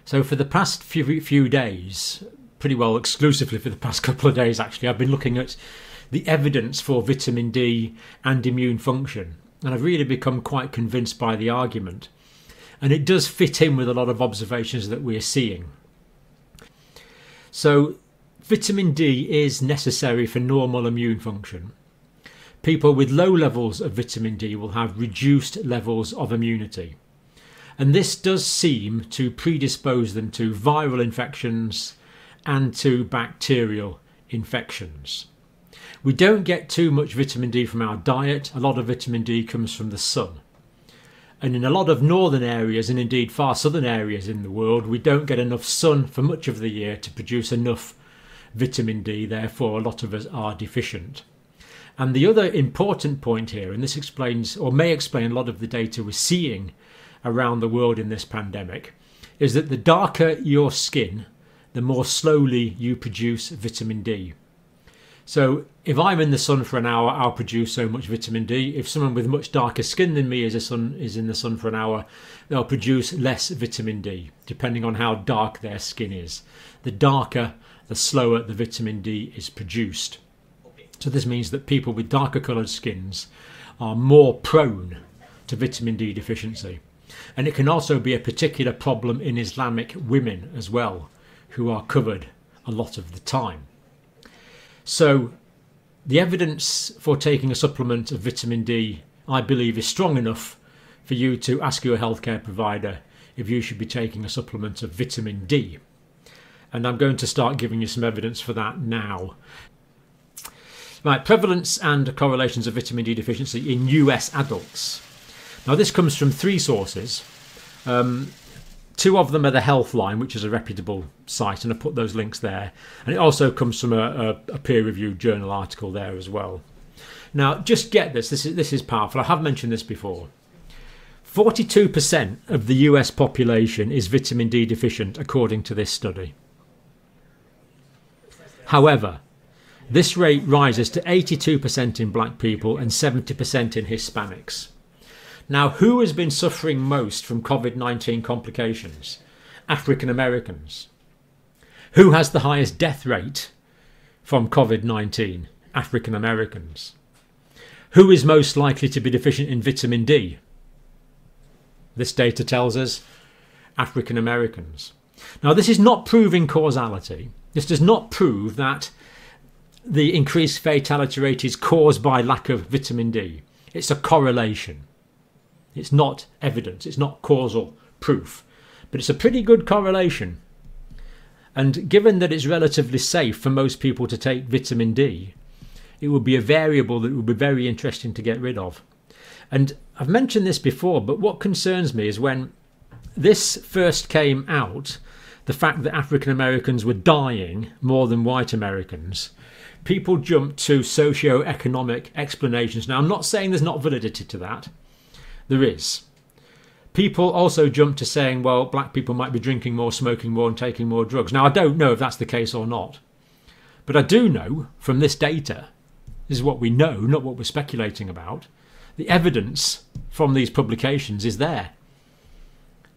So for the past few days, pretty well exclusively for the past couple of days actually, I've been looking at the evidence for vitamin D and immune function. And I've really become quite convinced by the argument. And it does fit in with a lot of observations that we're seeing. So vitamin D is necessary for normal immune function. People with low levels of vitamin D will have reduced levels of immunity. And this does seem to predispose them to viral infections and to bacterial infections. We don't get too much vitamin D from our diet. A lot of vitamin D comes from the sun. And in a lot of northern areas, and indeed far southern areas in the world, we don't get enough sun for much of the year to produce enough vitamin D. Therefore, a lot of us are deficient. And the other important point here, and this explains or may explain a lot of the data we're seeing around the world in this pandemic, is that the darker your skin, the more slowly you produce vitamin D. So if I'm in the sun for an hour, I'll produce so much vitamin D. If someone with much darker skin than me is in the sun for an hour, they'll produce less vitamin D, depending on how dark their skin is. The darker, the slower the vitamin D is produced. So this means that people with darker coloured skins are more prone to vitamin D deficiency. And it can also be a particular problem in Islamic women as well, who are covered a lot of the time. So the evidence for taking a supplement of vitamin D, I believe, is strong enough for you to ask your healthcare provider if you should be taking a supplement of vitamin D. And I'm going to start giving you some evidence for that now. Right, prevalence and correlations of vitamin D deficiency in US adults. Now this comes from 3 sources. 2 of them are the Healthline, which is a reputable site, and I put those links there. And it also comes from a peer-reviewed journal article there as well. Now, just get this is powerful. I have mentioned this before. 42% of the US population is vitamin D deficient, according to this study. However, this rate rises to 82% in black people and 70% in Hispanics. Now, who has been suffering most from COVID-19 complications? African Americans. Who has the highest death rate from COVID-19? African Americans. Who is most likely to be deficient in vitamin D? This data tells us African Americans. Now, this is not proving causality. This does not prove that the increased fatality rate is caused by lack of vitamin D. It's a correlation. It's not evidence, it's not causal proof, but it's a pretty good correlation. And given that it's relatively safe for most people to take vitamin D, it would be a variable that would be very interesting to get rid of. And I've mentioned this before, but what concerns me is when this first came out, the fact that African Americans were dying more than white Americans, people jumped to socio-economic explanations. Now, I'm not saying there's not validity to that. There is. People also jump to saying, well, black people might be drinking more, smoking more and taking more drugs. Now, I don't know if that's the case or not. But I do know from this data, this is what we know, not what we're speculating about, the evidence from these publications is there.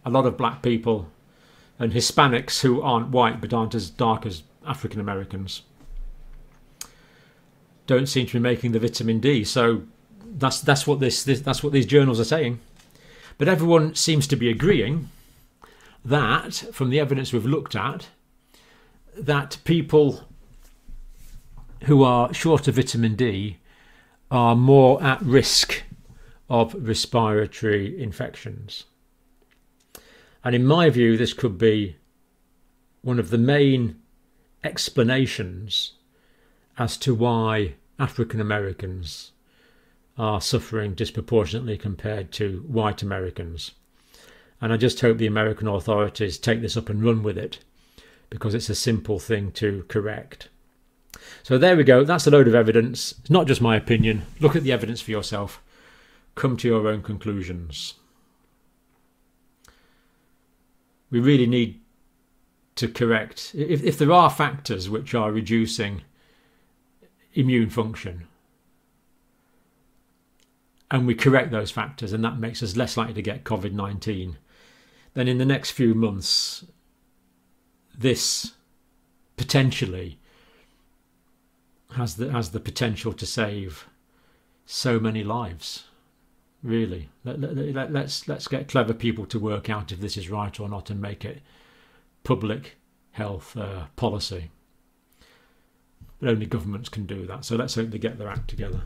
A lot of black people and Hispanics who aren't white but aren't as dark as African Americans don't seem to be making the vitamin D. So that's what these journals are saying. But everyone seems to be agreeing that, from the evidence we've looked at, that people who are short of vitamin D are more at risk of respiratory infections. And in my view, this could be one of the main explanations as to why African Americans are suffering disproportionately compared to white Americans. And I just hope the American authorities take this up and run with it, because it's a simple thing to correct. So there we go. That's a load of evidence. It's not just my opinion. Look at the evidence for yourself. Come to your own conclusions. We really need to correct. If there are factors which are reducing immune function, and we correct those factors, and that makes us less likely to get COVID-19, then in the next few months this potentially has the potential to save so many lives. Really, let's get clever people to work out if this is right or not and make it public health policy. But only governments can do that. So let's hope they get their act together.